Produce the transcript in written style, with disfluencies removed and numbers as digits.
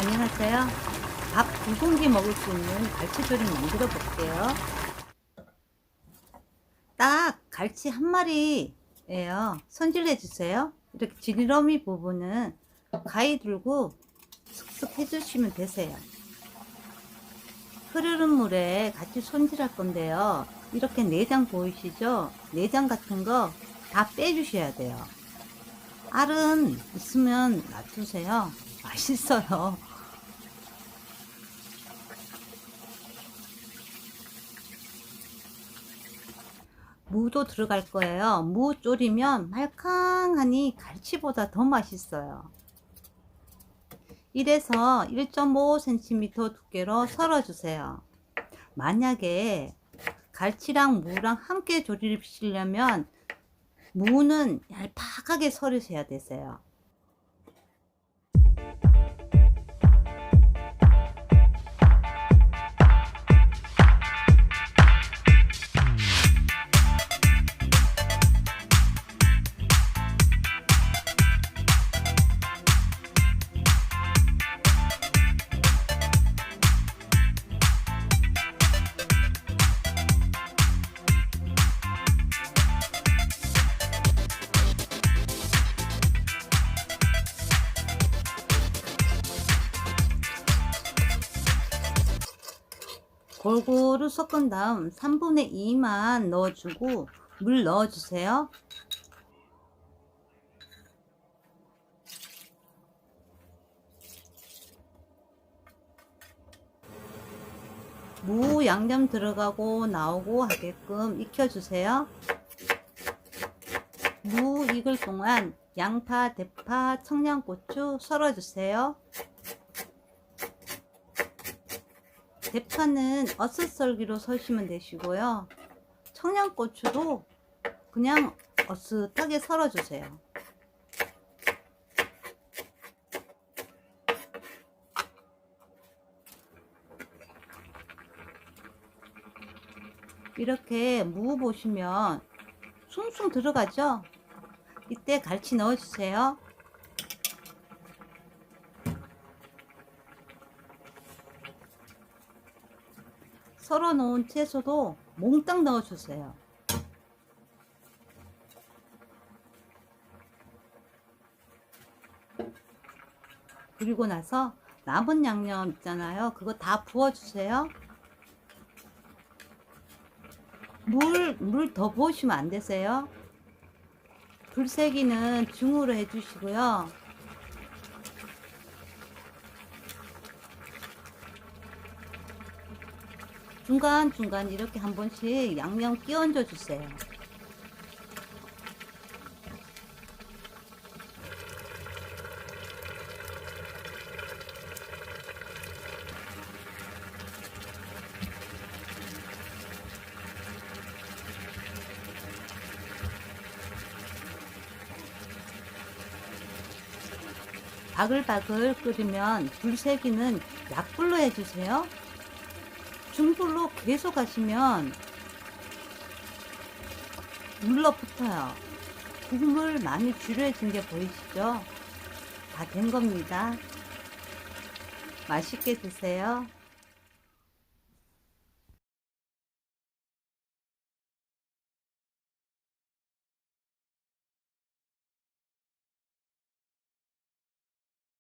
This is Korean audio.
안녕하세요. 밥 2공기 먹을 수 있는 갈치조림 만들어 볼게요. 딱 갈치 한 마리예요. 손질해 주세요. 이렇게 지느러미 부분은 가위 들고 슥슥 해주시면 되세요. 흐르는 물에 같이 손질할 건데요. 이렇게 내장 보이시죠? 내장 같은 거 다 빼주셔야 돼요. 알은 있으면 놔두세요. 맛있어요. 무도 들어갈 거예요. 무 졸이면 말캉하니 갈치보다 더 맛있어요. 1에서 1.5cm 두께로 썰어주세요. 만약에 갈치랑 무랑 함께 조리시려면 무는 얄팍하게 썰으셔야 되세요. 골고루 섞은 다음 3분의 2만 넣어주고 물 넣어주세요. 무 양념 들어가고 나오고 하게끔 익혀주세요. 무 익을 동안 양파, 대파, 청양고추 썰어주세요. 대파는 어슷썰기로 썰시면 되시고요. 청양고추도 그냥 어슷하게 썰어주세요. 이렇게 무 보시면 숭숭 들어가죠? 이때 갈치 넣어주세요. 썰어 놓은 채소도 몽땅 넣어주세요. 그리고 나서 남은 양념 있잖아요. 그거 다 부어주세요. 물 더 부으시면 안 되세요. 불세기는 중으로 해주시고요. 중간중간 이렇게 한 번씩 양념 끼얹어 주세요. 바글바글 끓이면 불세기는 약불로 해주세요. 중불로 계속 하시면 눌러붙어요. 국물 많이 줄여진 게 보이시죠? 다 된 겁니다. 맛있게 드세요.